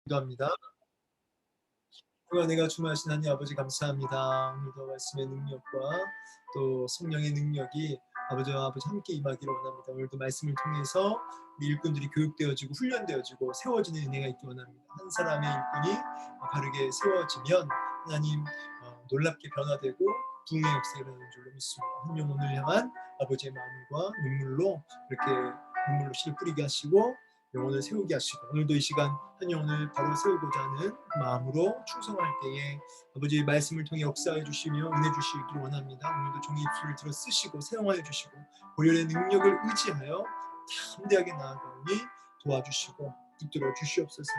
기도합니다. 내가 충만하신 하나님 아버지 감사합니다. 오늘도 말씀의 능력과 또 성령의 능력이 아버지와 아버지 함께 임하기를 원합니다. 오늘도 말씀을 통해서 우리 일꾼들이 교육되어지고 훈련되어지고 세워지는 은혜가 있기 원합니다. 한 사람의 일꾼이 바르게 세워지면 하나님 놀랍게 변화되고 부흥의 역사가 일어나는 줄로 믿습니다. 한 영혼을 향한 아버지의 마음과 눈물로 씨를 뿌리게 하시고 영혼을 세우게 하시고 오늘도 이 시간 한 영혼을 바로 세우고자 하는 마음으로 충성할 때에 아버지의 말씀을 통해 역사해 주시며 은혜 주시기를 원합니다. 오늘도 종의 입술을 들어 쓰시고 사용하여 주시고 본연의 능력을 의지하여 담대하게 나아가오니 도와주시고 붙들어 주시옵소서.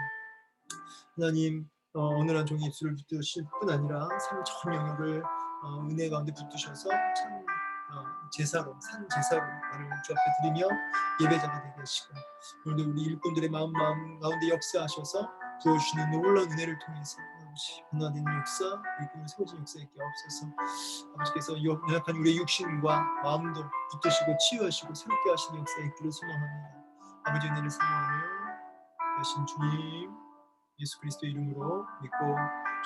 하나님 오늘 한 종의 입술을 붙드실 뿐 아니라 삶 전 영역을 은혜 가운데 붙드셔서 참 제사로 산 제사로 나를 주 앞에 드리며 예배자가 되게 하시고 오늘도 우리 일꾼들의 마음 가운데 역사하셔서 부어주시는 놀라운 은혜를 통해서 변화되는 역사, 일꾼을 세워진 역사 있게 하옵소서. 아버지께서 연약한 우리의 육신과 마음도 붙드시고 치유하시고 새롭게 하시는 역사 있기를 소망합니다. 아버지 은혜를 사모하며 하신 주님 예수 그리스도의 이름으로 믿고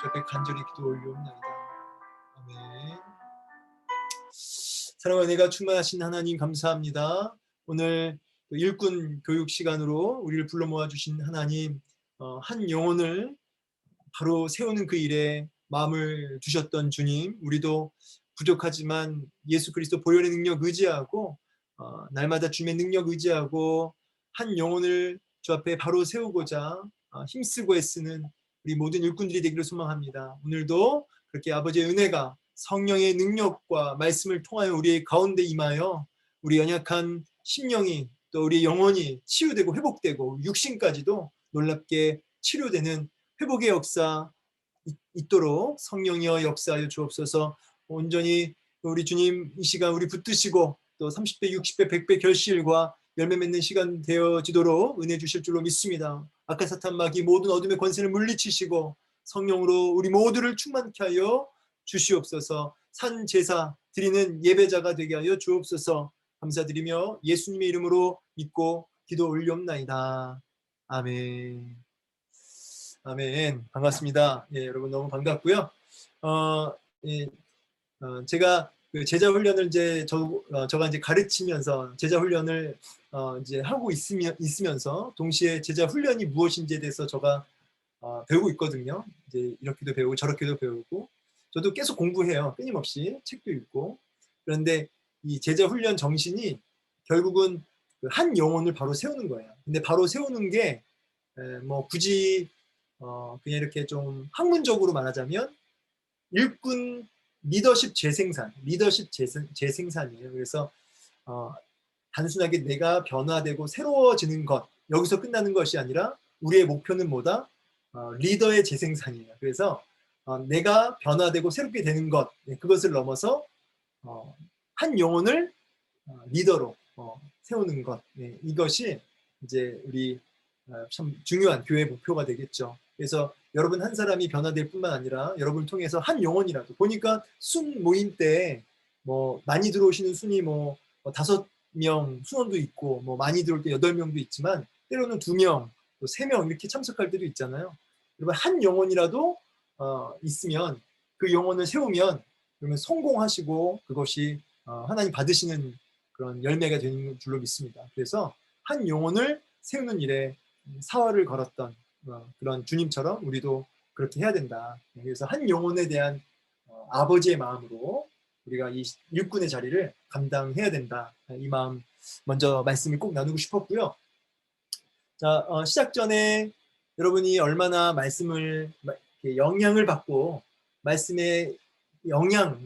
주 앞에 간절히 기도 올리옵나이다. 아멘. 사랑과 은혜가 충만하신 하나님 감사합니다. 오늘 일꾼 교육 시간으로 우리를 불러 모아주신 하나님, 한 영혼을 바로 세우는 그 일에 마음을 주셨던 주님, 우리도 부족하지만 예수 그리스도 보혈의 능력 의지하고 날마다 주님의 능력 의지하고 한 영혼을 주 앞에 바로 세우고자 힘쓰고 애쓰는 우리 모든 일꾼들이 되기를 소망합니다. 오늘도 그렇게 아버지의 은혜가 성령의 능력과 말씀을 통하여 우리 가운데 임하여 우리 연약한 심령이 또 우리 영혼이 치유되고 회복되고 육신까지도 놀랍게 치료되는 회복의 역사 있도록 성령이여 역사하여 주옵소서. 온전히 우리 주님 이 시간 우리 붙드시고 또 30배, 60배, 100배 결실과 열매 맺는 시간 되어지도록 은혜 주실 줄로 믿습니다. 악한 사탄 마귀 모든 어둠의 권세를 물리치시고 성령으로 우리 모두를 충만케 하여 주시옵소서. 산 제사 드리는 예배자가 되게 하여 주옵소서. 감사드리며 예수님의 이름으로 믿고 기도 올리옵나이다. 아멘. 아멘. 반갑습니다. 예, 여러분 너무 반갑고요. 제가 그 제자 훈련을 이제 저가 이제 가르치면서 제자 훈련을 이제 하고 있으면서 동시에 제자 훈련이 무엇인지에 대해서 제가 배우고 있거든요. 이제 이렇게도 배우고 저렇게도 배우고 저도 계속 공부해요. 끊임없이 책도 읽고. 그런데 이 제자 훈련 정신이 결국은 한 영혼을 바로 세우는 거예요. 근데 바로 세우는 게 뭐 굳이 그냥 이렇게 좀 학문적으로 말하자면 일꾼 리더십 재생산이에요. 그래서 단순하게 내가 변화되고 새로워지는 것 여기서 끝나는 것이 아니라 우리의 목표는 뭐다? 리더의 재생산이에요. 그래서 내가 변화되고 새롭게 되는 것 그것을 넘어서 한 영혼을 리더로 세우는 것 이것이 이제 우리 참 중요한 교회 목표가 되겠죠. 그래서 여러분 한 사람이 변화될 뿐만 아니라 여러분을 통해서 한 영혼이라도 보니까 순 모임 때 뭐 많이 들어오시는 순이 뭐 5명 순원도 있고 뭐 많이 들어올 때 8명도 있지만 때로는 2명 또 3명 이렇게 참석할 때도 있잖아요. 여러분 한 영혼이라도 있으면 그 영혼을 세우면 그러면 성공하시고 그것이 하나님 받으시는 그런 열매가 되는 줄로 믿습니다. 그래서 한 영혼을 세우는 일에 사활을 걸었던 그런 주님처럼 우리도 그렇게 해야 된다. 그래서 한 영혼에 대한 아버지의 마음으로 우리가 이 일꾼의 자리를 감당해야 된다. 이 마음 먼저 말씀을 꼭 나누고 싶었고요. 자, 시작 전에 여러분이 얼마나 말씀을 영향을 받고 말씀의 그러니까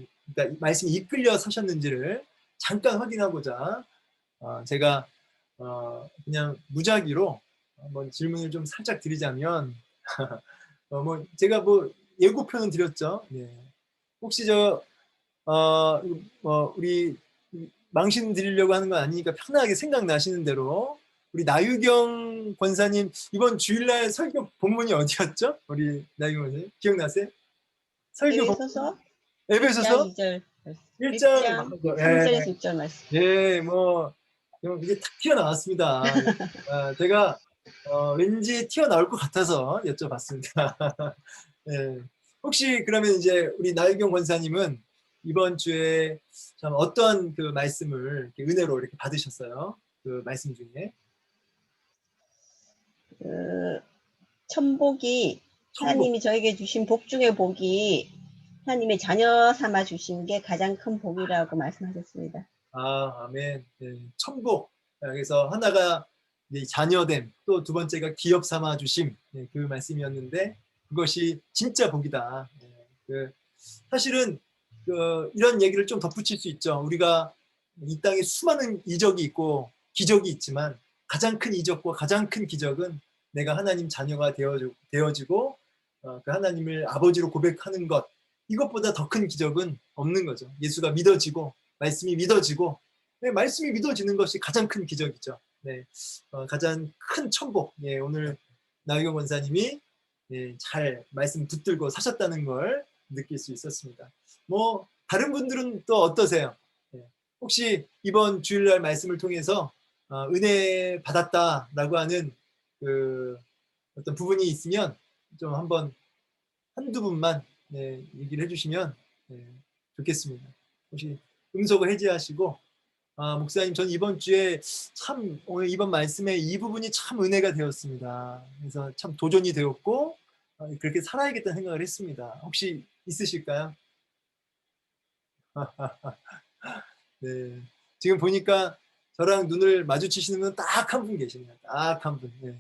말씀이 이끌려 사셨는지를 잠깐 확인하고자 제가 그냥 무작위로 한번 질문을 좀 살짝 드리자면 뭐 제가 뭐 예고편은 드렸죠. 네. 혹시 우리 망신 드리려고 하는 건 아니니까 편하게 생각나시는 대로 우리 나유경 권사님 이번 주일날 설교 본문이 어디였죠? 우리 나유경 권사님 기억나세요? 설교 에베소서 에베소서 2장 1장 3절 6절 말씀. 네, 뭐 이게 탁 튀어나왔습니다. 제가 왠지 튀어나올 것 같아서 여쭤봤습니다. 네. 혹시 그러면 이제 우리 나유경 권사님은 이번 주에 참 어떤 그 말씀을 이렇게 은혜로 이렇게 받으셨어요? 그 말씀 중에 그 천복이 천복. 하나님이 저에게 주신 복 중의 복이 하나님의 자녀 삼아 주신 게 가장 큰 복이라고 말씀하셨습니다. 아멘. 네, 천복. 그래서 하나가 이제 자녀됨, 또 두 번째가 기업 삼아 주심. 네, 그 말씀이었는데 그것이 진짜 복이다. 네, 사실은 이런 얘기를 좀 덧붙일 수 있죠. 우리가 이 땅에 수많은 이적이 있고 기적이 있지만 가장 큰 이적과 가장 큰 기적은 내가 하나님 자녀가 되어지고 그 하나님을 아버지로 고백하는 것, 이것보다 더 큰 기적은 없는 거죠. 예수가 믿어지고 말씀이 믿어지고, 네, 말씀이 믿어지는 것이 가장 큰 기적이죠. 네, 가장 큰 천복. 예, 오늘 나유경 원사님이 예, 잘 말씀 붙들고 사셨다는 걸 느낄 수 있었습니다. 뭐 다른 분들은 또 어떠세요? 예, 혹시 이번 주일날 말씀을 통해서 은혜 받았다라고 하는 그 어떤 부분이 있으면 좀 한번 한두 분만 네, 얘기를 해주시면 네, 좋겠습니다. 혹시 음속을 해제하시고 목사님, 전 이번 주에 참 오늘 이번 말씀에 이 부분이 참 은혜가 되었습니다. 그래서 참 도전이 되었고 그렇게 살아야겠다는 생각을 했습니다. 혹시 있으실까요? 네. 지금 보니까 저랑 눈을 마주치시는 분 딱 한 분 계시네요. 딱 한 분. 네.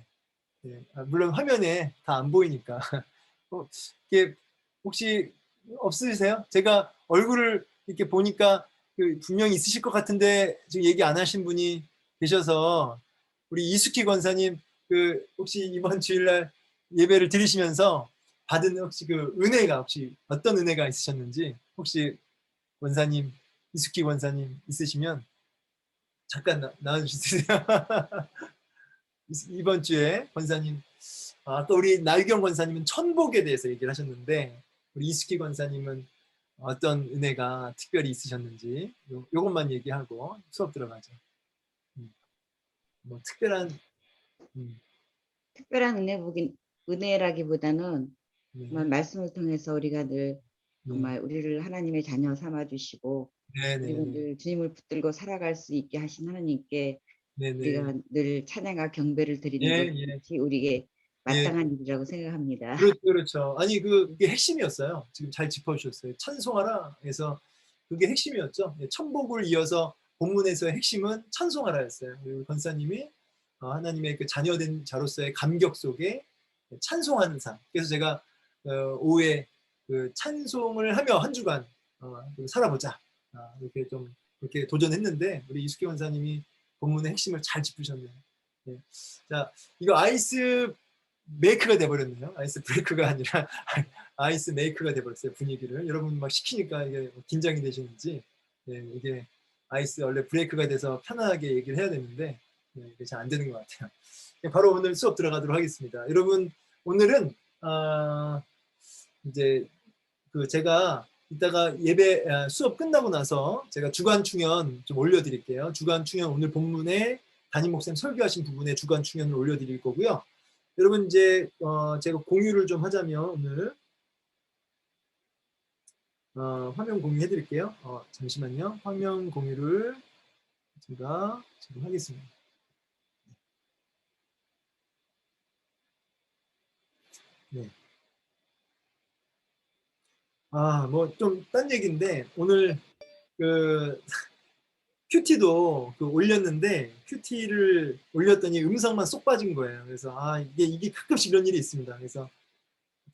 네. 물론 화면에 다 안 보이니까. 이게 혹시 없으세요? 제가 얼굴을 이렇게 보니까 분명히 있으실 것 같은데 지금 얘기 안 하신 분이 계셔서 우리 이숙희 권사님 혹시 이번 주일날 예배를 드리시면서 받은 혹시 그 은혜가 혹시 어떤 은혜가 있으셨는지 혹시 권사님 이숙희 권사님 있으시면 잠깐 나와주세요. 이번 주에 권사님 아까 우리 나유경 권사님은 천복에 대해서 얘기를 하셨는데 우리 이숙희 권사님은 어떤 은혜가 특별히 있으셨는지 요것만 얘기하고 수업 들어가죠. 뭐 특별한 음, 특별한 은혜라기보다는 네, 정말 말씀을 통해서 우리가 늘 네, 정말 우리를 하나님의 자녀 삼아 주시고 네, 네, 그리고 네, 늘 주님을 붙들고 살아갈 수 있게 하신 하나님께 네, 네, 우리가 늘 찬양과 경배를 드리는 예, 예, 것이 우리에게 예, 마땅한 일이라고 생각합니다. 그렇죠, 그렇죠. 아니 그게 핵심이었어요. 지금 잘 짚어주셨어요. 찬송하라 해서 그게 핵심이었죠. 예, 천복을 이어서 본문에서의 핵심은 찬송하라였어요. 그리고 권사님이 하나님의 그 자녀된 자로서의 감격 속에 찬송하는 삶. 그래서 제가 오후에 그 찬송을 하며 한 주간 살아보자. 이렇게 좀 그렇게 도전했는데 우리 이숙희 원사님이 본문의 핵심을 잘 짚으셨네요. 네. 자, 이거 아이스 메이크가 돼버렸네요. 아이스 브레이크가 아니라 아이스 메이크가 돼버렸어요. 분위기를. 여러분 막 시키니까 이게 긴장이 되시는지 네, 이게 아이스 원래 브레이크가 돼서 편안하게 얘기를 해야 되는데 네, 이게 잘 안 되는 것 같아요. 바로 오늘 수업 들어가도록 하겠습니다. 여러분 오늘은 이제 제가 이따가 예배 수업 끝나고 나서 제가 주간 충연 좀 올려드릴게요. 주간 충연 오늘 본문에 담임 목사님 설교하신 부분에 주간 충연을 올려드릴 거고요. 여러분 이제 제가 공유를 좀 하자면 오늘 화면 공유해 드릴게요. 잠시만요. 화면 공유를 제가 지금 하겠습니다. 네. 뭐 좀 딴 얘기인데 오늘 그 큐티도 올렸는데 큐티를 올렸더니 음성만 쏙 빠진 거예요. 그래서 이게 가끔씩 이런 일이 있습니다. 그래서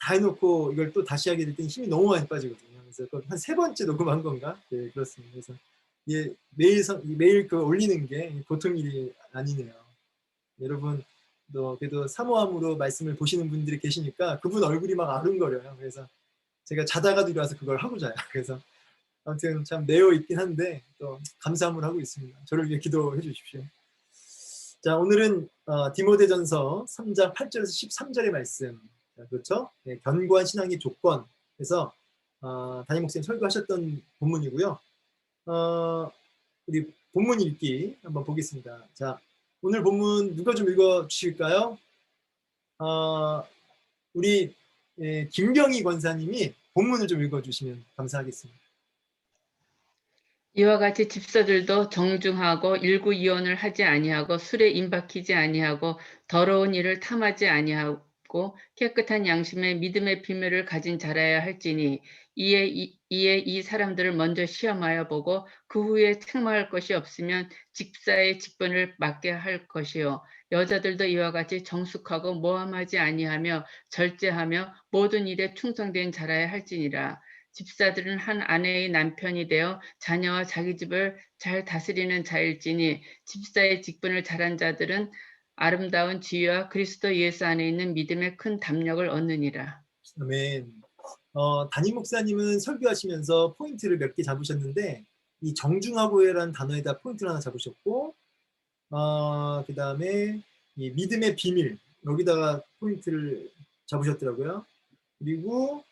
다 해놓고 이걸 또 다시 하게 될 때는 힘이 너무 많이 빠지거든요. 그래서 한 세 번째 녹음한 건가? 네, 그렇습니다. 그래서 이게 매일 올리는 게 보통 일이 아니네요. 여러분 그래도 사모함으로 말씀을 보시는 분들이 계시니까 그분 얼굴이 막 아른거려요. 그래서 제가 자다가도 일어나서 그걸 하고 자요. 그래서 아무튼 참 내어 있긴 한데 또 감사함을 하고 있습니다. 저를 위해 기도해 주십시오. 자, 오늘은 디모데전서 3장 8절에서 13절의 말씀. 자, 그렇죠? 네, 견고한 신앙의 조건. 그래서 담임 목사님 설교하셨던 본문이고요. 우리 본문 읽기 한번 보겠습니다. 자, 오늘 본문 누가 좀 읽어 주실까요? 우리 김경희 권사님이 본문을 좀 읽어주시면 감사하겠습니다. 이와 같이 집사들도 정중하고 일구이원을 하지 아니하고 술에 임박히지 아니하고 더러운 일을 탐하지 아니하고 깨끗한 양심의 믿음의 비밀을 가진 자라야 할지니 이에 이 사람들을 먼저 시험하여 보고 그 후에 책망할 것이 없으면 집사의 직분을 맡게 할 것이요 여자들도 이와 같이 정숙하고 모함하지 아니하며 절제하며 모든 일에 충성된 자라야 할지니라. 집사들은 한 아내의 남편이 되어 자녀와 자기 집을 잘 다스리는 자일지니 집사의 직분을 잘한 자들은 아름다운 지위와 그리스도 예수 안에 있는 믿음의 큰 담력을 얻느니라. 아멘. 담임 목사님은 설교하시면서 포인트를 몇 개 잡으셨는데 이 정중하고라는 단어에다 포인트를 하나 잡으셨고 그 다음에 이 믿음의 비밀 여기다가 포인트를 잡으셨더라고요. 그리고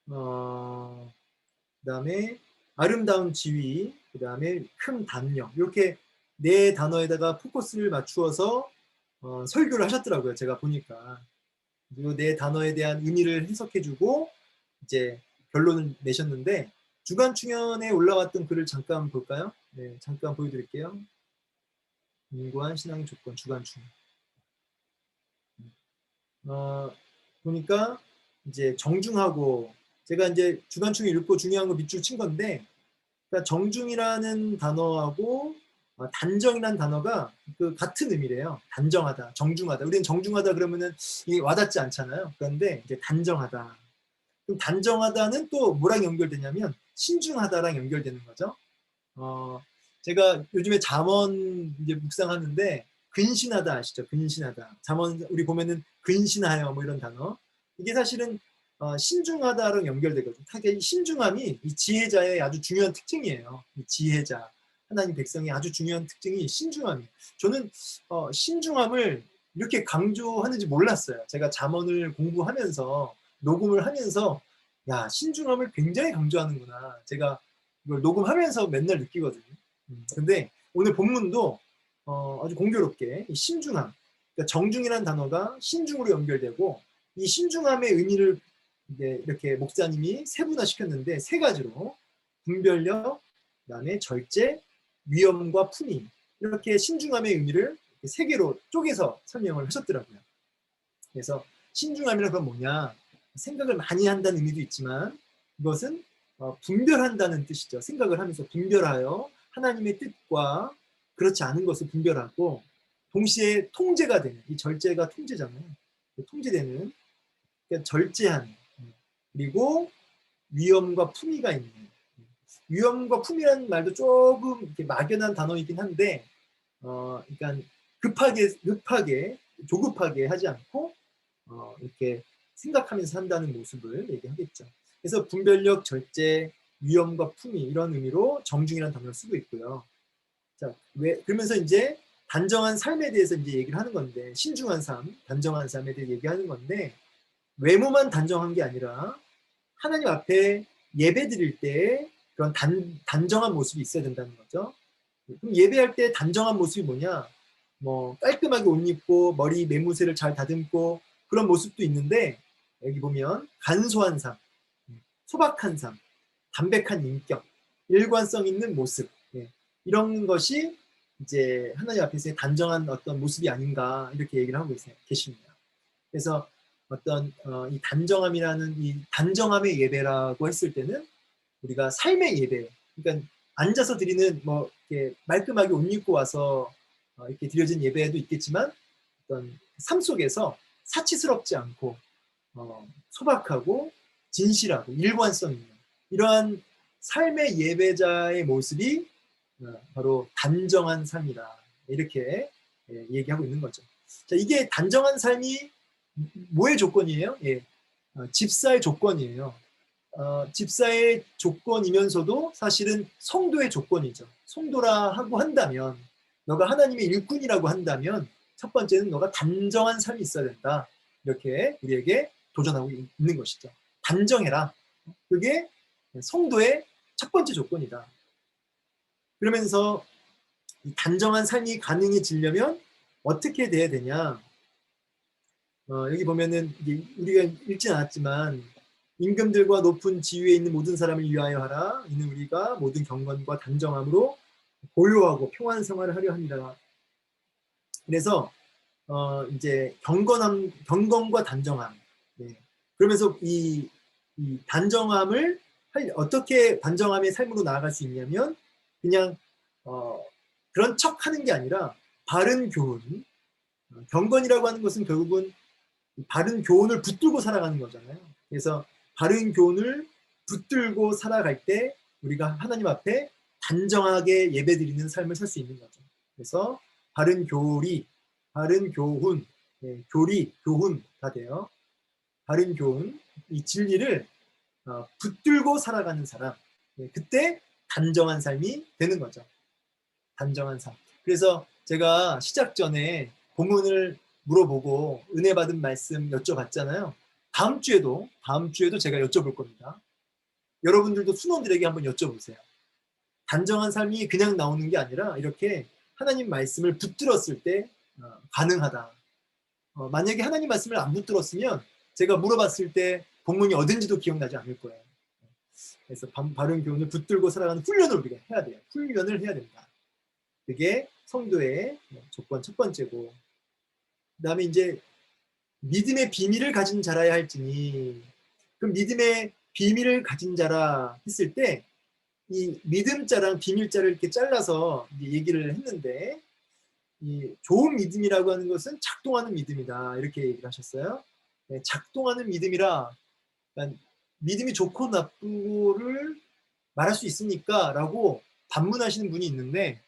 그 다음에 아름다운 지위, 그 다음에 큰 담력 이렇게 네 단어에다가 포커스를 맞추어서 설교를 하셨더라고요. 제가 보니까. 그리고 네 단어에 대한 의미를 해석해주고 이제 결론을 내셨는데 주간 충현에 올라왔던 글을 잠깐 볼까요? 네, 잠깐 보여드릴게요. 인고한 신앙 조건 주간 충현. 보니까 이제 정중하고 제가 이제 주간 충현 읽고 중요한 거 밑줄 친 건데 그러니까 정중이라는 단어하고 단정이라는 단어가 그 같은 의미래요. 단정하다, 정중하다. 우리는 정중하다 그러면은 이게 와닿지 않잖아요. 그런데 이제 단정하다. 그럼 단정하다는 또 뭐랑 연결되냐면 신중하다랑 연결되는 거죠. 제가 요즘에 잠언 이제 묵상하는데 근신하다 아시죠? 근신하다. 잠언 우리 보면은 근신하여 뭐 이런 단어. 이게 사실은 신중하다랑 연결되거든요. 이 신중함이 이 지혜자의 아주 중요한 특징이에요. 이 지혜자, 하나님 백성의 아주 중요한 특징이 신중함이에요. 저는 신중함을 이렇게 강조하는지 몰랐어요. 제가 잠언을 공부하면서 녹음을 하면서 야 신중함을 굉장히 강조하는구나. 제가 이걸 녹음하면서 맨날 느끼거든요. 근데 오늘 본문도 아주 공교롭게 이 신중함, 그러니까 정중이라는 단어가 신중으로 연결되고 이 신중함의 의미를 이제 이렇게 목사님이 세분화 시켰는데 세 가지로 분별력, 그다음에 절제, 위엄과 품위 이렇게 신중함의 의미를 세 개로 쪼개서 설명을 하셨더라고요. 그래서 신중함이란 건 뭐냐? 생각을 많이 한다는 의미도 있지만 이것은 분별한다는 뜻이죠. 생각을 하면서 분별하여 하나님의 뜻과 그렇지 않은 것을 분별하고 동시에 통제가 되는 이 절제가 통제잖아요. 통제되는 그러니까 절제하는 그리고 위엄과 품위가 있는 위엄과 품위라는 말도 조금 이렇게 막연한 단어이긴 한데 그러니까 급하게 조급하게 하지 않고 이렇게 생각하면서 한다는 모습을 얘기하겠죠. 그래서 분별력, 절제, 위엄과 품위 이런 의미로 정중이라는 단어를 쓰고 있고요. 자, 그러면서 이제 단정한 삶에 대해서 이제 얘기를 하는 건데 신중한 삶, 단정한 삶에 대해 얘기하는 건데 외모만 단정한 게 아니라 하나님 앞에 예배 드릴 때 그런 단정한 모습이 있어야 된다는 거죠. 그럼 예배할 때 단정한 모습이 뭐냐? 뭐 깔끔하게 옷 입고 머리 매무새를 잘 다듬고 그런 모습도 있는데 여기 보면 간소한 삶, 소박한 삶, 담백한 인격, 일관성 있는 모습 이런 것이 이제 하나님 앞에서의 단정한 어떤 모습이 아닌가 이렇게 얘기를 하고 계십니다. 그래서 어떤 이 단정함이라는 이 단정함의 예배라고 했을 때는 우리가 삶의 예배, 그러니까 앉아서 드리는 뭐 이렇게 말끔하게 옷 입고 와서 이렇게 드려진 예배도 있겠지만 어떤 삶 속에서 사치스럽지 않고 소박하고 진실하고 일관성 있는 이러한 삶의 예배자의 모습이 바로 단정한 삶이다 이렇게 얘기하고 있는 거죠. 자, 이게 단정한 삶이 뭐의 조건이에요? 예, 집사의 조건이에요. 집사의 조건이면서도 사실은 성도의 조건이죠. 성도라 하고 한다면 너가 하나님의 일꾼이라고 한다면 첫 번째는 너가 단정한 삶이 있어야 된다. 이렇게 우리에게 도전하고 있는 것이죠. 단정해라. 그게 성도의 첫 번째 조건이다. 그러면서 이 단정한 삶이 가능해지려면 어떻게 돼야 되냐? 여기 보면은 이게 우리가 읽진 않았지만 임금들과 높은 지위에 있는 모든 사람을 위하여 하라. 이는 우리가 모든 경건과 단정함으로 고요하고 평안한 생활을 하려 합니다. 그래서 이제 경건과 단정함. 네. 그러면서 이 단정함을 어떻게 단정함의 삶으로 나아갈 수 있냐면 그냥 그런 척하는 게 아니라 바른 교훈. 경건이라고 하는 것은 결국은 바른 교훈을 붙들고 살아가는 거잖아요. 그래서 바른 교훈을 붙들고 살아갈 때 우리가 하나님 앞에 단정하게 예배드리는 삶을 살 수 있는 거죠. 그래서 바른 교리, 바른 교훈, 교리, 교훈 다 돼요. 바른 교훈, 이 진리를 붙들고 살아가는 사람, 그때 단정한 삶이 되는 거죠. 단정한 삶. 그래서 제가 시작 전에 본문을 물어보고 은혜 받은 말씀 여쭤봤잖아요. 다음 주에도 제가 여쭤볼 겁니다. 여러분들도 순원들에게 한번 여쭤보세요. 단정한 삶이 그냥 나오는 게 아니라 이렇게 하나님 말씀을 붙들었을 때 가능하다. 만약에 하나님 말씀을 안 붙들었으면 제가 물어봤을 때 본문이 어딘지도 기억나지 않을 거예요. 그래서 바른 교훈을 붙들고 살아가는 훈련을 우리가 해야 돼요. 훈련을 해야 된다. 그게 성도의 조건 첫 번째고, 그 다음에 이제 믿음의 비밀을 가진 자라야 할지니, 그 믿음의 비밀을 가진 자라 했을 때 이 믿음자랑 비밀자를 이렇게 잘라서 얘기를 했는데, 이 좋은 믿음이라고 하는 것은 작동하는 믿음이다 이렇게 얘기를 하셨어요. 네, 작동하는 믿음이라, 그러니까 믿음이 좋고 나쁘고를 말할 수 있습니까? 라고 반문하시는 분이 있는데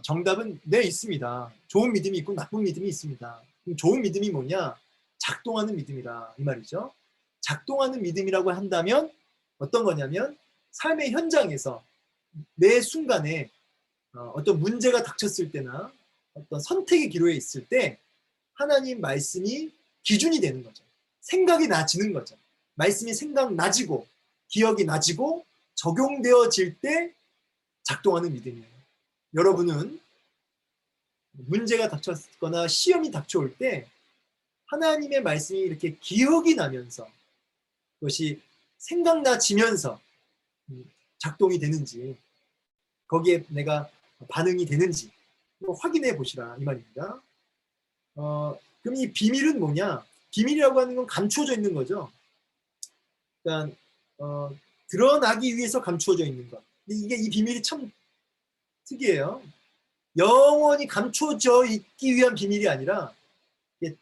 정답은 네, 있습니다. 좋은 믿음이 있고 나쁜 믿음이 있습니다. 그럼 좋은 믿음이 뭐냐? 작동하는 믿음이다 이 말이죠. 작동하는 믿음이라고 한다면 어떤 거냐면 삶의 현장에서 매 순간에 어떤 문제가 닥쳤을 때나 어떤 선택의 기로에 있을 때 하나님 말씀이 기준이 되는 거죠. 생각이 나지는 거죠. 말씀이 생각나지고 기억이 나지고 적용되어질 때 작동하는 믿음이에요. 여러분은 문제가 닥쳤거나 시험이 닥쳐올 때 하나님의 말씀이 이렇게 기억이 나면서 그것이 생각나지면서 작동이 되는지, 거기에 내가 반응이 되는지 확인해 보시라 이 말입니다. 그럼 이 비밀은 뭐냐? 비밀이라고 하는 건 감추어져 있는 거죠. 그러니까 드러나기 위해서 감추어져 있는 것. 근데 이 비밀이 참 특이해요. 영원히 감추어져 있기 위한 비밀이 아니라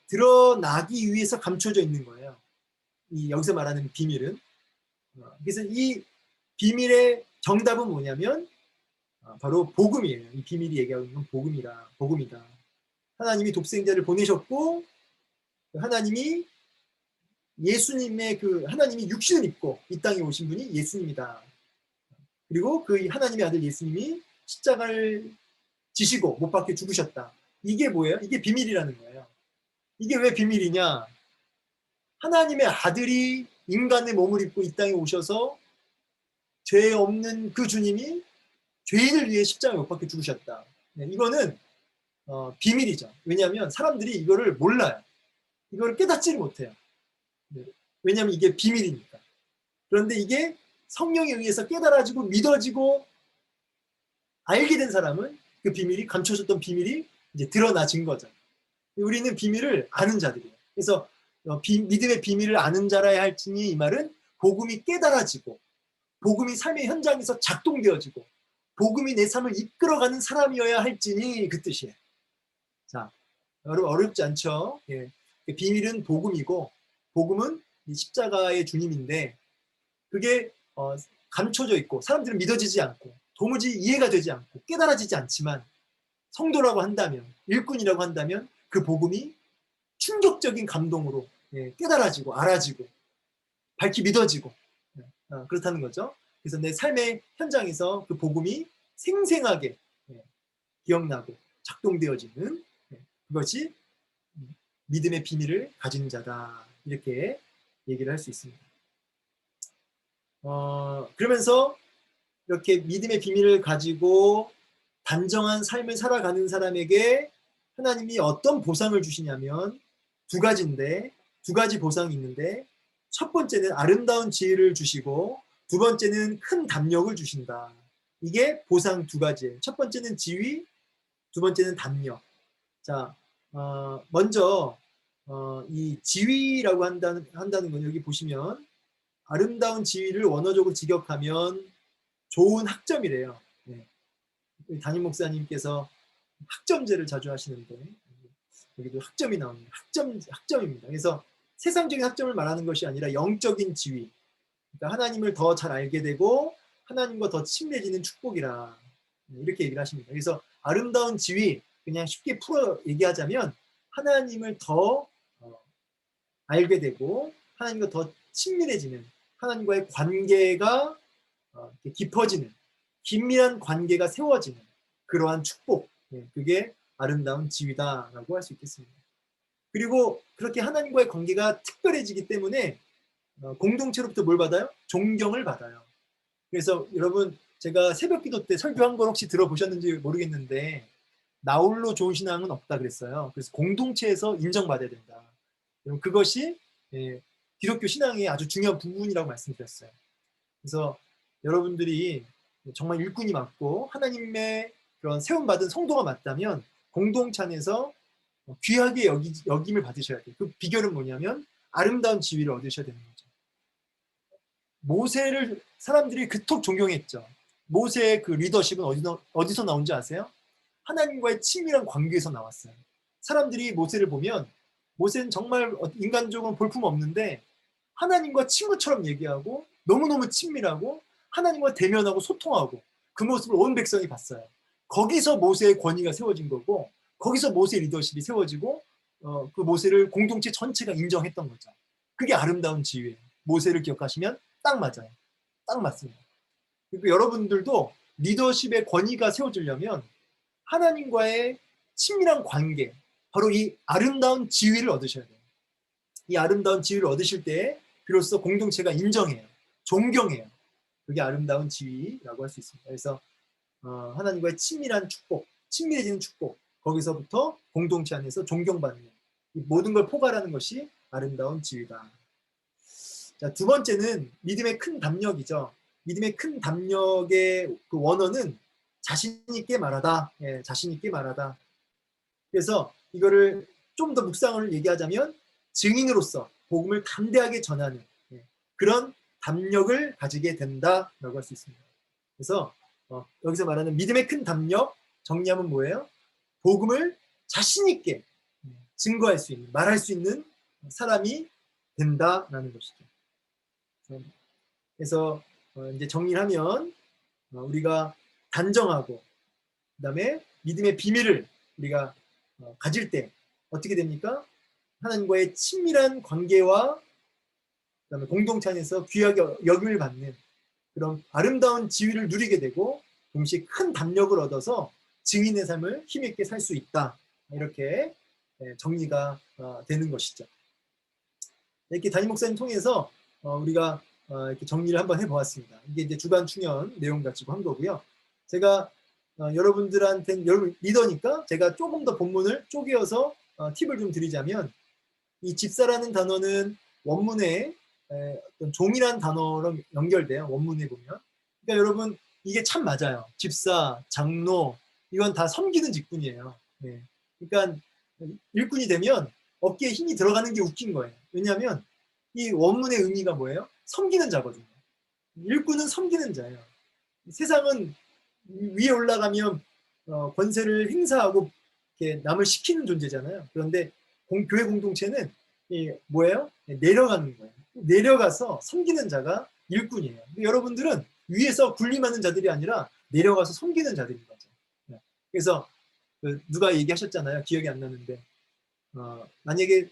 드러나기 위해서 감추어져 있는 거예요. 여기서 말하는 비밀은. 그래서 이 비밀의 정답은 뭐냐면 바로 복음이에요. 이 비밀이 얘기하는 건 복음이다. 하나님이 독생자를 보내셨고 하나님이 예수님의 하나님이 육신을 입고 이 땅에 오신 분이 예수님이다. 그리고 그 하나님의 아들 예수님이 십자가를 지시고 못 박혀 죽으셨다. 이게 뭐예요? 이게 비밀이라는 거예요. 이게 왜 비밀이냐? 하나님의 아들이 인간의 몸을 입고 이 땅에 오셔서 죄 없는 그 주님이 죄인을 위해 십자가에 못 박혀 죽으셨다. 이거는 비밀이죠. 왜냐하면 사람들이 이거를 몰라요. 이거를 깨닫지를 못해요. 왜냐하면 이게 비밀이니까. 그런데 이게 성령에 의해서 깨달아지고 믿어지고 알게 된 사람은 그 비밀이, 감춰졌던 비밀이 이제 드러나진 거죠. 우리는 비밀을 아는 자들이에요. 그래서 믿음의 비밀을 아는 자라야 할지니, 이 말은 복음이 깨달아지고 복음이 삶의 현장에서 작동되어지고 복음이 내 삶을 이끌어가는 사람이어야 할지니, 그 뜻이에요. 자, 여러분 어렵지 않죠? 예. 비밀은 복음이고 복음은 십자가의 주님인데 그게 감춰져 있고 사람들은 믿어지지 않고 도무지 이해가 되지 않고 깨달아지지 않지만 성도라고 한다면, 일꾼이라고 한다면 그 복음이 충격적인 감동으로 깨달아지고 알아지고 밝히 믿어지고 그렇다는 거죠. 그래서 내 삶의 현장에서 그 복음이 생생하게 기억나고 작동되어지는 그것이 믿음의 비밀을 가진 자다, 이렇게 얘기를 할 수 있습니다. 그러면서 이렇게 믿음의 비밀을 가지고 단정한 삶을 살아가는 사람에게 하나님이 어떤 보상을 주시냐면 두 가지인데, 두 가지 보상이 있는데, 첫 번째는 아름다운 지혜를 주시고 두 번째는 큰 담력을 주신다. 이게 보상 두 가지예요. 첫 번째는 지위, 두 번째는 담력. 자, 먼저 이 지위라고 한다는 건 여기 보시면 아름다운 지위를 원어적으로 직역하면 좋은 학점이래요. 네. 담임 목사님께서 학점제를 자주 하시는데 여기도 학점이 나옵니다. 학점입니다. 그래서 세상적인 학점을 말하는 것이 아니라 영적인 지위. 그러니까 하나님을 더 잘 알게 되고 하나님과 더 친밀해지는 축복이라 이렇게 얘기를 하십니다. 그래서 아름다운 지위, 그냥 쉽게 풀어 얘기하자면 하나님을 더 알게 되고 하나님과 더 친밀해지는, 하나님과의 관계가 깊어지는, 긴밀한 관계가 세워지는 그러한 축복, 그게 아름다운 지위다라고 할 수 있겠습니다. 그리고 그렇게 하나님과의 관계가 특별해지기 때문에 공동체로부터 뭘 받아요? 존경을 받아요. 그래서 여러분, 제가 새벽기도 때 설교한 걸 혹시 들어보셨는지 모르겠는데 나홀로 좋은 신앙은 없다 그랬어요. 그래서 공동체에서 인정받아야 된다. 그것이 기독교 신앙의 아주 중요한 부분이라고 말씀드렸어요. 그래서 여러분들이 정말 일꾼이 맞고 하나님의 그런 세움받은 성도가 맞다면 공동체 안에서 귀하게 여김을 받으셔야 돼요. 그 비결은 뭐냐면 아름다운 지위를 얻으셔야 되는 거죠. 모세를 사람들이 그토록 존경했죠. 모세의 그 리더십은 어디서 나온지 아세요? 하나님과의 친밀한 관계에서 나왔어요. 사람들이 모세를 보면 모세는 정말 인간적으로 볼품없는데 하나님과 친구처럼 얘기하고 너무너무 친밀하고 하나님과 대면하고 소통하고 그 모습을 온 백성이 봤어요. 거기서 모세의 권위가 세워진 거고 거기서 모세의 리더십이 세워지고 그 모세를 공동체 전체가 인정했던 거죠. 그게 아름다운 지위예요. 모세를 기억하시면 딱 맞아요. 딱 맞습니다. 그리고 여러분들도 리더십의 권위가 세워지려면 하나님과의 친밀한 관계, 바로 이 아름다운 지위를 얻으셔야 돼요. 이 아름다운 지위를 얻으실 때 비로소 공동체가 인정해요. 존경해요. 그게 아름다운 지위라고 할 수 있습니다. 그래서 하나님과의 친밀한 축복, 친밀해지는 축복, 거기서부터 공동체 안에서 존경받는 모든 걸 포괄하는 것이 아름다운 지위다. 자, 두 번째는 믿음의 큰 담력이죠. 믿음의 큰 담력의 그 원어는 자신 있게 말하다. 예, 자신 있게 말하다. 그래서 이거를 좀 더 묵상을 얘기하자면 증인으로서 복음을 담대하게 전하는 그런 담력을 가지게 된다라고 할 수 있습니다. 그래서 여기서 말하는 믿음의 큰 담력, 정리하면 뭐예요? 복음을 자신 있게 증거할 수 있는, 말할 수 있는 사람이 된다라는 것이죠. 그래서 이제 정리를 하면 우리가 단정하고 그다음에 믿음의 비밀을 우리가 가질 때 어떻게 됩니까? 하나님과의 친밀한 관계와 그다음에 공동체 안에서 귀하게 여김을 받는 그런 아름다운 지위를 누리게 되고 동시에 큰 담력을 얻어서 증인의 삶을 힘있게 살 수 있다. 이렇게 정리가 되는 것이죠. 이렇게 담임 목사님 통해서 우리가 이렇게 정리를 한번 해보았습니다. 이게 이제 주간 충연 내용 가지고 한 거고요. 제가 여러분들한테는 여러분 리더니까 제가 조금 더 본문을 쪼개어서 팁을 좀 드리자면 이 집사라는 단어는 원문에 어떤 종이라는 단어로 연결돼요. 원문에 보면. 그러니까 여러분 이게 참 맞아요. 집사, 장로 이건 다 섬기는 직분이에요. 네. 그러니까 일꾼이 되면 어깨에 힘이 들어가는 게 웃긴 거예요. 왜냐하면 이 원문의 의미가 뭐예요? 섬기는 자거든요. 일꾼은 섬기는 자예요. 세상은 위에 올라가면 권세를 행사하고 이렇게 남을 시키는 존재잖아요. 그런데 교회 공동체는 뭐예요? 내려가는 거예요. 내려가서 섬기는 자가 일꾼이에요. 여러분들은 위에서 군림하는 자들이 아니라 내려가서 섬기는 자들인 거죠. 그래서 누가 얘기하셨잖아요. 기억이 안 나는데 만약에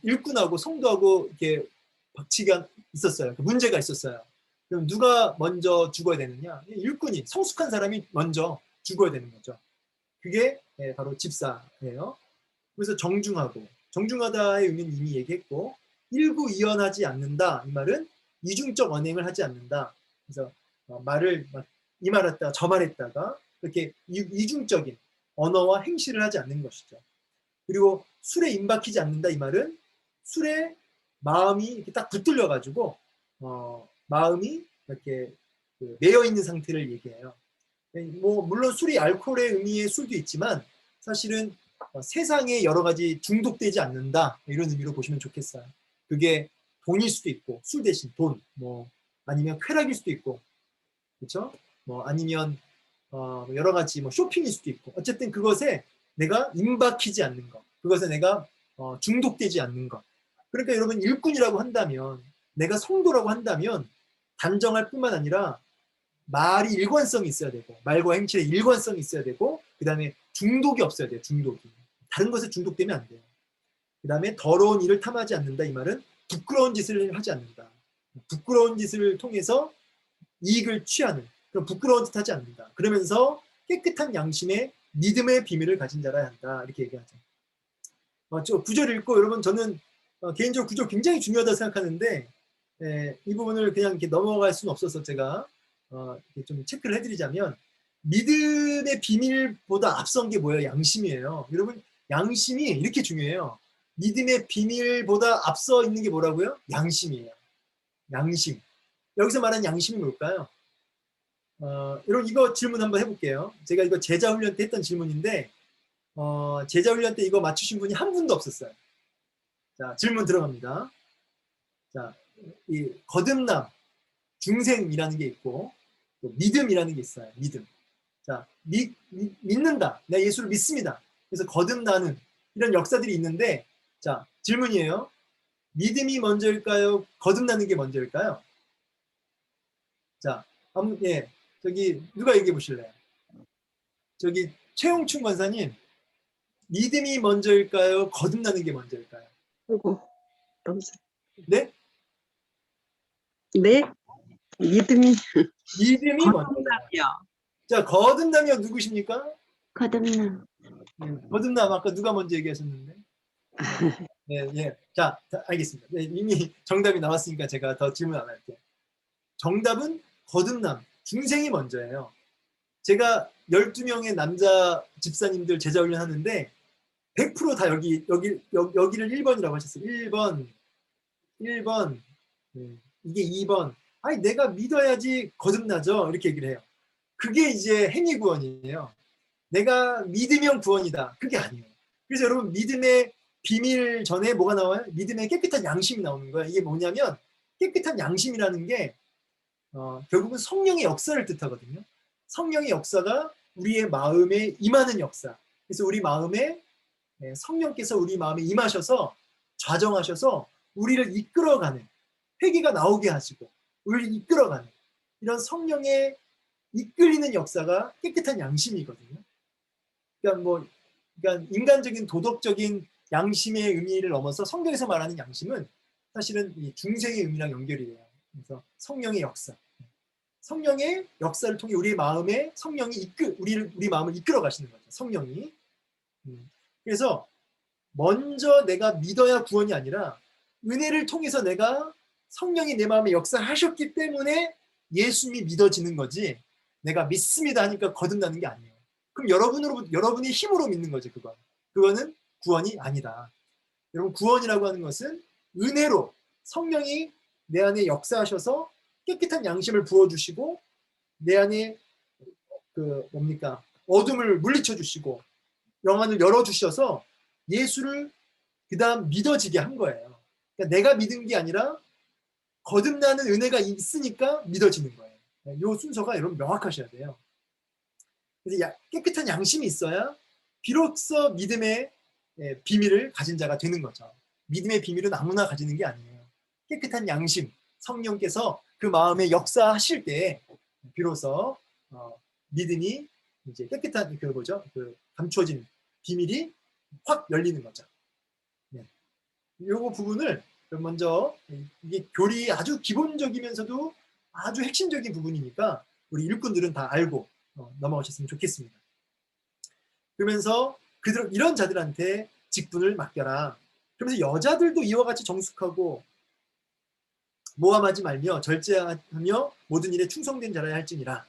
일꾼하고 성도하고 이렇게 박치가 있었어요. 문제가 있었어요. 그럼 누가 먼저 죽어야 되느냐? 일꾼이, 성숙한 사람이 먼저 죽어야 되는 거죠. 그게 바로 집사예요. 그래서 정중하다의 의미는 이미 얘기했고, 일구이연하지 않는다. 이 말은 이중적 언행을 하지 않는다. 그래서 말을 이 말했다가 저 말했다가 이렇게 이중적인 언어와 행실을 하지 않는 것이죠. 그리고 술에 임박히지 않는다 이 말은 술에 마음이 이렇게 딱 붙들려 가지고 마음이 이렇게 매여 있는 상태를 얘기해요. 뭐 물론 술이 알코올의 의미의 술도 있지만 사실은 세상에 여러 가지 중독되지 않는다 이런 의미로 보시면 좋겠어요. 그게 돈일 수도 있고 술 대신 돈, 뭐 아니면 쾌락일 수도 있고, 그렇죠? 뭐 아니면 여러 가지 뭐 쇼핑일 수도 있고, 어쨌든 그것에 내가 임박히지 않는 것, 그것에 내가 중독되지 않는 것. 그러니까 여러분 일꾼이라고 한다면, 내가 성도라고 한다면 단정할 뿐만 아니라 말이 일관성이 있어야 되고, 말과 행실에 일관성이 있어야 되고, 그 다음에 중독이 없어야 돼요. 중독이. 다른 것에 중독되면 안 돼요. 그 다음에 더러운 일을 탐하지 않는다 이 말은 부끄러운 짓을 하지 않는다. 부끄러운 짓을 통해서 이익을 취하는 그런 부끄러운 짓 하지 않는다. 그러면서 깨끗한 양심의 믿음의 비밀을 가진 자라야 한다. 이렇게 얘기하죠. 저 구절 읽고 여러분 저는 개인적으로 구절 굉장히 중요하다고 생각하는데 이 부분을 그냥 이렇게 넘어갈 수는 없어서 제가 좀 체크를 해드리자면, 믿음의 비밀보다 앞선 게 뭐예요? 양심이에요. 여러분 양심이 이렇게 중요해요. 믿음의 비밀보다 앞서 있는 게 뭐라고요? 양심이에요. 양심. 여기서 말하는 양심이 뭘까요? 여러분 이거 질문 한번 해볼게요. 제가 이거 제자훈련 때 했던 질문인데 제자훈련 때 이거 맞추신 분이 한 분도 없었어요. 자, 질문 들어갑니다. 자, 이 거듭남, 중생이라는 게 있고 또 믿음이라는 게 있어요. 믿음. 자, 믿는다. 내가 예수를 믿습니다. 그래서 거듭나는 이런 역사들이 있는데, 자, 질문이에요. 믿음이 먼저일까요? 거듭나는 게 먼저일까요? 자, 예, 저기 누가 얘기해 보실래요? 저기 최홍춘 권사님, 믿음이 먼저일까요? 거듭나는 게 먼저일까요? 아이고, 네? 네? 믿음이 믿음이 먼저. 거듭남이요. 자, 거듭나면 누구십니까? 거듭남. 거듭남 아까 누가 먼저 얘기하셨는데? 네, 예. 자, 알겠습니다. 네, 이미 정답이 나왔으니까 제가 더 질문 안 할게요. 정답은 거듭남, 중생이 먼저예요. 제가 12명의 남자 집사님들 제자훈련 하는데 100% 다 여기를 1번이라고 하셨어요. 1번, 이게 2번. 아니 내가 믿어야지 거듭나죠. 이렇게 얘기를 해요. 그게 이제 행위 구원이에요. 내가 믿으면 구원이다. 그게 아니에요. 그래서 여러분 믿음의 비밀 전에 뭐가 나와요? 믿음의 깨끗한 양심이 나오는 거예요. 이게 뭐냐면 깨끗한 양심이라는 게 결국은 성령의 역사를 뜻하거든요. 성령의 역사가 우리의 마음에 임하는 역사. 그래서 우리 마음에 성령께서 우리 마음에 임하셔서 좌정하셔서 우리를 이끌어가는, 회개가 나오게 하시고 우리를 이끌어가는 이런 성령의 이끌리는 역사가 깨끗한 양심이거든요. 그러니까 인간적인 도덕적인 양심의 의미를 넘어서 성경에서 말하는 양심은 사실은 이 중생의 의미랑 연결이 돼요. 그래서 성령의 역사, 성령의 역사를 통해 우리의 마음에 성령이 우리 마음을 이끌어 가시는 거죠. 성령이. 그래서 먼저 내가 믿어야 구원이 아니라 은혜를 통해서 내가 성령이 내 마음에 역사하셨기 때문에 예수님이 믿어지는 거지, 내가 믿습니다 하니까 거듭나는 게 아니에요. 그럼 여러분의 힘으로 믿는 거죠. 그거는 구원이 아니다. 여러분 구원이라고 하는 것은 은혜로 성령이 내 안에 역사하셔서 깨끗한 양심을 부어주시고 내 안에 어둠을 물리쳐 주시고 영안을 열어주셔서 예수를 그 다음 믿어지게 한 거예요. 그러니까 내가 믿은 게 아니라 거듭나는 은혜가 있으니까 믿어지는 거예요. 이 순서가 여러분 명확하셔야 돼요. 그래서 깨끗한 양심이 있어야 비로소 믿음의 비밀을 가진 자가 되는 거죠. 믿음의 비밀은 아무나 가지는 게 아니에요. 깨끗한 양심, 성령께서 그 마음에 역사하실 때 비로소 믿음이 이제 깨끗한 감추어진 비밀이 확 열리는 거죠. 이 부분을 먼저, 이게 교리의 아주 기본적이면서도 아주 핵심적인 부분이니까 우리 일꾼들은 다 알고 넘어가셨으면 좋겠습니다. 그러면서 이런 자들한테 직분을 맡겨라. 그러면서 여자들도 이와 같이 정숙하고 모함하지 말며 절제하며 모든 일에 충성된 자라야 할지니라.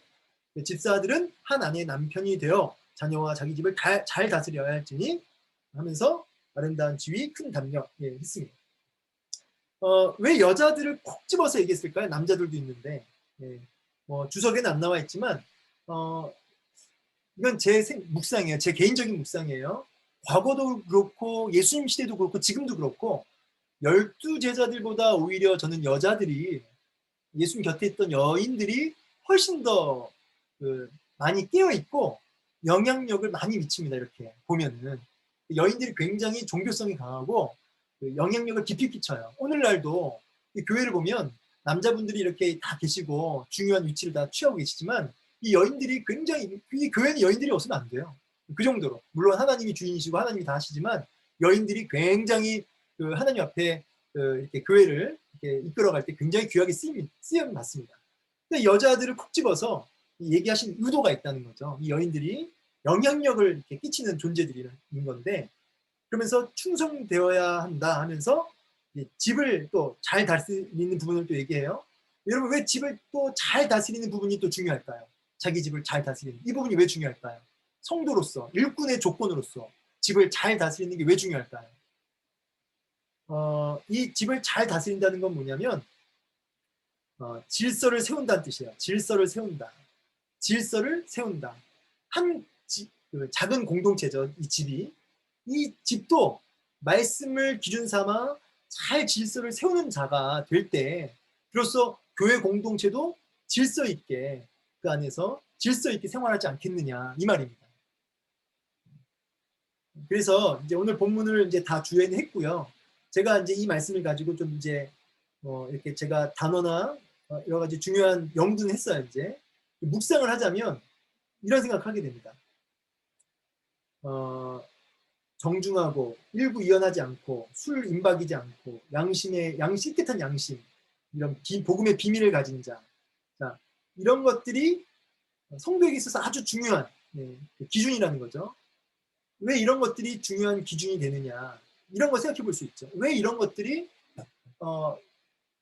집사들은 한 아내의 남편이 되어 자녀와 자기 집을 잘 다스려야 할지니 하면서 아름다운 지위, 큰 담력, 예, 했습니다. 왜 여자들을 콕 집어서 얘기했을까요? 남자들도 있는데, 예, 주석에는 안 나와 있지만, 이건 제 묵상이에요. 제 개인적인 묵상이에요. 과거도 그렇고 예수님 시대도 그렇고 지금도 그렇고 12제자들보다 오히려 저는 여자들이 예수님 곁에 있던 여인들이 훨씬 더 많이 깨어있고 영향력을 많이 미칩니다. 이렇게 보면은 여인들이 굉장히 종교성이 강하고 영향력을 깊이 끼쳐요. 오늘날도 교회를 보면 남자분들이 이렇게 다 계시고 중요한 위치를 다 취하고 계시지만 이 여인들이 굉장히, 이 교회는 여인들이 없으면 안 돼요. 그 정도로. 물론 하나님이 주인이시고 하나님이 다 하시지만 여인들이 굉장히 하나님 앞에 이렇게 교회를 이렇게 이끌어갈 때 굉장히 귀하게 쓰임 받습니다. 근데 여자들을 콕 집어서 얘기하신 의도가 있다는 거죠. 이 여인들이 영향력을 이렇게 끼치는 존재들인 건데, 그러면서 충성되어야 한다 하면서 집을 또 잘 다스리는 부분을 또 얘기해요. 여러분, 왜 집을 또 잘 다스리는 부분이 또 중요할까요? 자기 집을 잘 다스리는 이 부분이 왜 중요할까요? 성도로서, 일꾼의 조건으로서 집을 잘 다스리는 게 왜 중요할까요? 이 집을 잘 다스린다는 건 뭐냐면 질서를 세운다는 뜻이에요. 질서를 세운다. 질서를 세운다. 작은 공동체죠. 이 집이. 이 집도 말씀을 기준 삼아 잘 질서를 세우는 자가 될 때, 비로소 교회 공동체도 질서 있게 그 안에서 질서 있게 생활하지 않겠느냐 이 말입니다. 그래서 이제 오늘 본문을 이제 다 주연을 했고요. 제가 이제 이 말씀을 가지고 좀 이제 이렇게 제가 단어나 여러 가지 중요한 연구는 했어요. 이제 묵상을 하자면 이런 생각하게 됩니다. 정중하고 일구이연하지 않고 술 임박이지 않고 깨끗한 양심, 이런 복음의 비밀을 가진 자, 이런 것들이 성도에게 있어서 아주 중요한 기준이라는 거죠. 왜 이런 것들이 중요한 기준이 되느냐, 이런 거 생각해 볼 수 있죠. 왜 이런 것들이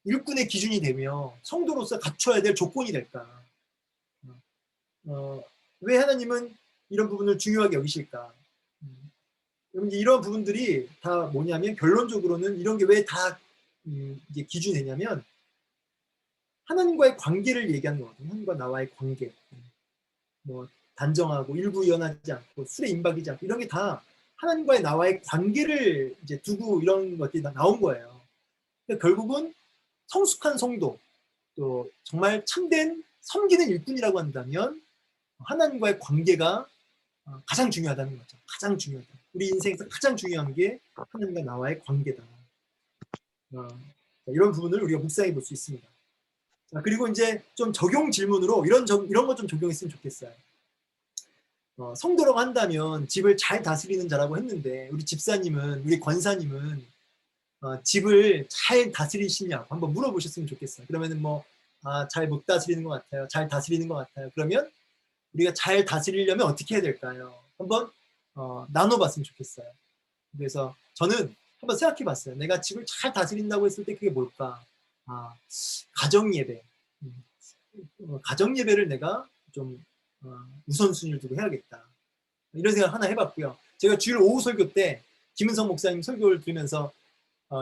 일꾼의 기준이 되며 성도로서 갖춰야 될 조건이 될까? 왜 하나님은 이런 부분을 중요하게 여기실까? 이런 부분들이 다 뭐냐면, 결론적으로는 이런 게 왜 다 이제 기준이 되냐면 하나님과의 관계를 얘기하는 거거든요. 하나님과 나와의 관계. 단정하고 일구이연하지 않고 술에 임박이지 않고 이런 게 다 하나님과의 나와의 관계를 이제 두고 이런 것들이 다 나온 거예요. 그러니까 결국은 성숙한 성도, 또 정말 참된 섬기는 일꾼이라고 한다면 하나님과의 관계가 가장 중요하다는 거죠. 가장 중요하다. 우리 인생에서 가장 중요한 게 하나님과 나와의 관계다. 이런 부분을 우리가 묵상해 볼 수 있습니다. 그리고 이제 좀 적용 질문으로 이런 거 좀 적용했으면 좋겠어요. 성도라고 한다면 집을 잘 다스리는 자라고 했는데, 우리 집사님은, 우리 권사님은 집을 잘 다스리시냐고 한번 물어보셨으면 좋겠어요. 그러면은 잘 못 다스리는 것 같아요. 잘 다스리는 것 같아요. 그러면 우리가 잘 다스리려면 어떻게 해야 될까요? 한번 나눠봤으면 좋겠어요. 그래서 저는 한번 생각해 봤어요. 내가 집을 잘 다스린다고 했을 때 그게 뭘까? 가정예배. 가정예배를 내가 좀 우선순위를 두고 해야겠다. 이런 생각 하나 해봤고요. 제가 주일 오후 설교 때 김은성 목사님 설교를 들으면서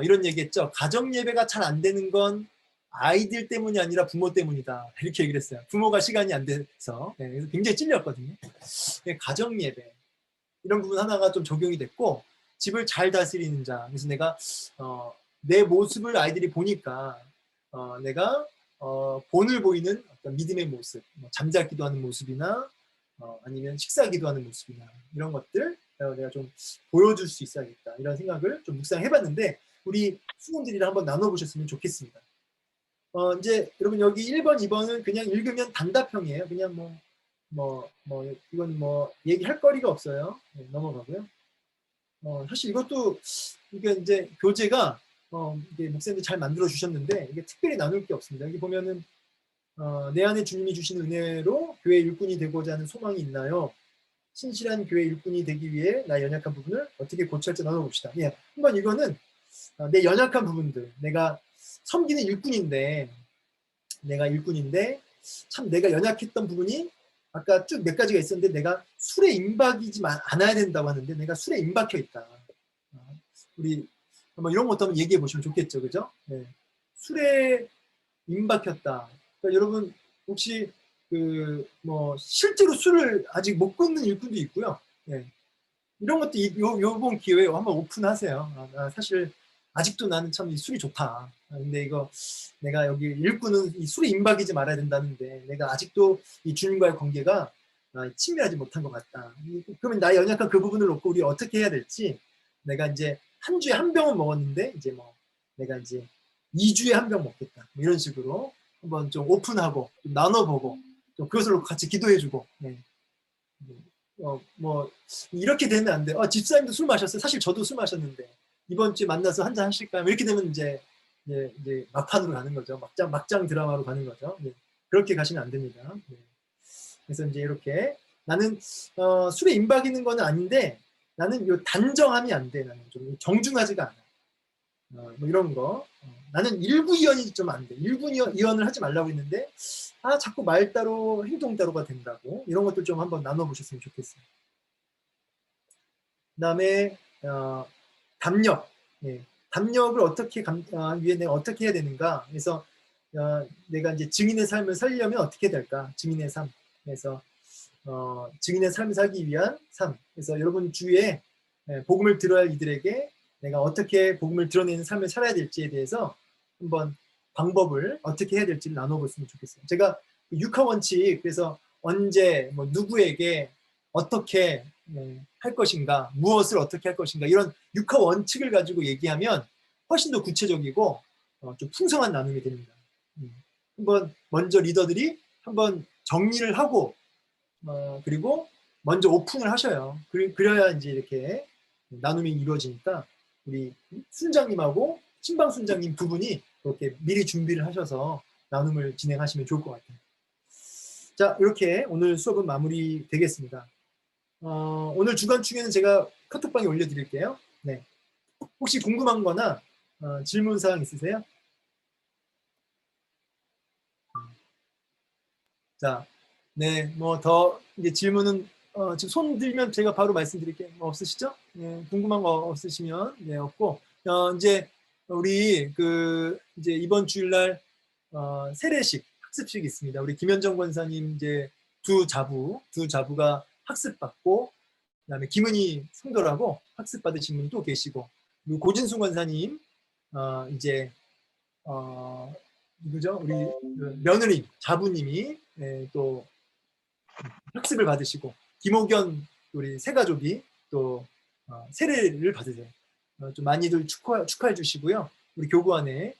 이런 얘기했죠. 가정예배가 잘 안 되는 건 아이들 때문이 아니라 부모 때문이다. 이렇게 얘기를 했어요. 부모가 시간이 안 돼서. 그래서 굉장히 찔렸거든요. 가정예배. 이런 부분 하나가 좀 적용이 됐고, 집을 잘 다스리는 자. 그래서 내가 내 모습을 아이들이 보니까 내가 본을 보이는 어떤 믿음의 모습, 잠잘 기도하는 모습이나 아니면 식사 기도하는 모습이나 이런 것들 내가 좀 보여줄 수 있어야겠다. 이런 생각을 좀 묵상해봤는데 우리 수험들이랑 한번 나눠보셨으면 좋겠습니다. 이제 여러분 여기 1번, 2번은 그냥 읽으면 단답형이에요. 그냥 이건 얘기할 거리가 없어요. 넘어가고요. 사실 이것도 이게 이제 교재가 이게 목사님들 잘 만들어 주셨는데 이게 특별히 나눌 게 없습니다. 여기 보면은 내 안에 주님이 주신 은혜로 교회 일꾼이 되고자 하는 소망이 있나요? 신실한 교회 일꾼이 되기 위해 나의 연약한 부분을 어떻게 고쳐야 할지 나눠봅시다. 예, 한번 이거는 내 연약한 부분들, 내가 섬기는 일꾼인데 참 내가 연약했던 부분이 아까 쭉 몇 가지가 있었는데, 내가 술에 임박이지 않아야 된다고 하는데 내가 술에 임박혀 있다. 우리 한번 이런 것도 한번 얘기해 보시면 좋겠죠, 그죠? 네. 술에 임박혔다. 그러니까 여러분 혹시 그 뭐 실제로 술을 아직 못 끊는 일꾼도 있고요. 네. 이런 것도 요번 기회에 한번 오픈하세요. 사실 아직도 나는 참 이 술이 좋다. 근데 이거 내가 여기 일꾼은 이 술에 임박이지 말아야 된다는데 내가 아직도 이 주님과의 관계가 친밀하지 못한 것 같다. 그러면 나의 연약한 그 부분을 놓고 우리 어떻게 해야 될지, 내가 이제 한 주에 한 병은 먹었는데 이제 뭐 내가 이제 2주에 한 병 먹겠다. 뭐 이런 식으로 한번 좀 오픈하고 좀 나눠보고 좀 그것으로 같이 기도해주고. 네. 뭐 이렇게 되면 안 돼. 집사님도 술 마셨어요. 사실 저도 술 마셨는데 이번 주에 만나서 한잔 하실까요? 이렇게 되면 이제 막판으로 가는 거죠. 막장 드라마로 가는 거죠. 네. 그렇게 가시면 안 됩니다. 네. 그래서 이제 이렇게 나는 술에 임박이는 거는 아닌데 나는 요 단정함이 안 돼. 나는 좀 정중하지가 않아. 뭐 이런 거. 나는 일부이언이 좀 안 돼. 일부이언을 하지 말라고 했는데 자꾸 말 따로 행동 따로가 된다고. 이런 것들 좀 한번 나눠보셨으면 좋겠어요. 그 다음에 담력. 네. 담력을 어떻게 위해 내가 어떻게 해야 되는가. 그래서 내가 이제 증인의 삶을 살려면 어떻게 될까. 증인의 삶. 그래서 증인의 삶을 살기 위한 삶. 그래서 여러분 주위에 복음을 들어야 할 이들에게 내가 어떻게 복음을 드러내는 삶을 살아야 될지에 대해서 한번 방법을 어떻게 해야 될지를 나눠봤으면 좋겠어요. 제가 육하 원칙, 그래서 언제 뭐 누구에게 어떻게 할 것인가, 무엇을 어떻게 할 것인가, 이런 육하 원칙을 가지고 얘기하면 훨씬 더 구체적이고 좀 풍성한 나눔이 됩니다. 한번 먼저 리더들이 한번 정리를 하고 그리고 먼저 오픈을 하셔요. 그래야 이제 이렇게 나눔이 이루어지니까 우리 순장님하고 신방 순장님 두 분이 그렇게 미리 준비를 하셔서 나눔을 진행하시면 좋을 것 같아요. 자, 이렇게 오늘 수업은 마무리 되겠습니다. 오늘 주간충에는 제가 카톡방에 올려드릴게요. 네. 혹시 궁금한 거나 질문사항 있으세요? 자, 네, 뭐 더 이제 질문은 지금 손 들면 제가 바로 말씀드릴게요. 뭐 없으시죠? 네, 궁금한 거 없으시면 네, 없고 이제 우리 이제 이번 주일날 세례식 학습식이 있습니다. 우리 김현정 권사님 이제 두 자부가 학습받고, 그다음에 김은희 성도라고 학습받으신 분이 또 계시고, 그리고 고진수 권사님 이제 누구죠? 우리 며느님 자부님이 또 학습을 받으시고, 김옥연 우리 세 가족이 또 세례를 받으세요. 좀 많이들 축하해 주시고요. 우리 교구 안에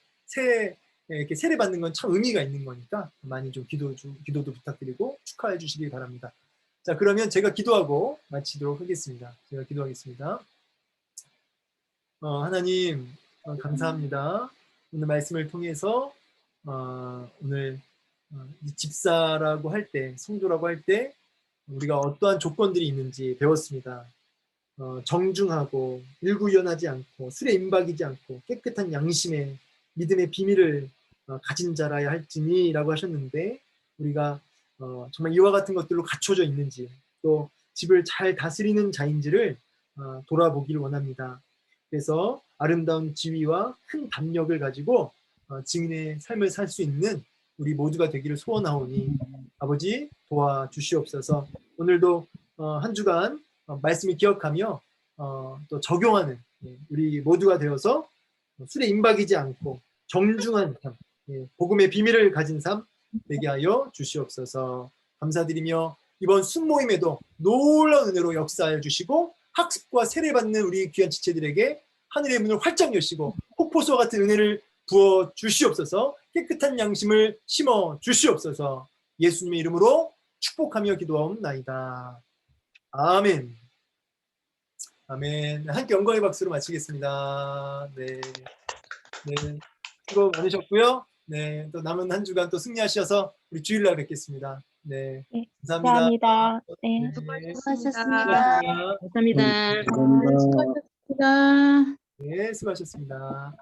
이렇게 세례 받는 건 참 의미가 있는 거니까 많이 좀 기도도 부탁드리고 축하해 주시기 바랍니다. 자, 그러면 제가 기도하고 마치도록 하겠습니다. 제가 기도하겠습니다. 하나님 감사합니다. 오늘 말씀을 통해서 오늘 집사라고 할 때, 성도라고 할 때 우리가 어떠한 조건들이 있는지 배웠습니다. 정중하고 일구이연하지 않고 술에 임박이지 않고 깨끗한 양심의 믿음의 비밀을 가진 자라야 할지니라고 하셨는데, 우리가 정말 이와 같은 것들로 갖춰져 있는지, 또 집을 잘 다스리는 자인지를 돌아보기를 원합니다. 그래서 아름다운 지위와 큰 담력을 가지고 증인의 삶을 살 수 있는 우리 모두가 되기를 소원하오니 아버지 도와주시옵소서. 오늘도 한 주간 말씀을 기억하며 또 적용하는 우리 모두가 되어서 술에 임박이지 않고 정중한 삶, 복음의 비밀을 가진 삶 되게 하여 주시옵소서. 감사드리며 이번 순모임에도 놀라운 은혜로 역사하여 주시고, 학습과 세례받는 우리 귀한 지체들에게 하늘의 문을 활짝 여시고 폭포수와 같은 은혜를 부어 주시옵소서. 깨끗한 양심을 심어 주시옵소서. 예수님의 이름으로 축복하며 기도하옵나이다. 아멘. 아멘. 함께 영광의 박수로 마치겠습니다. 네. 네. 수고 많으셨고요. 네. 또 남은 한 주간 또 승리하셔서 우리 주일날 뵙겠습니다. 네. 네, 감사합니다. 감사합니다. 네, 수고하셨습니다. 수고하셨습니다. 감사합니다. 수고하셨습니다. 네, 수고하셨습니다.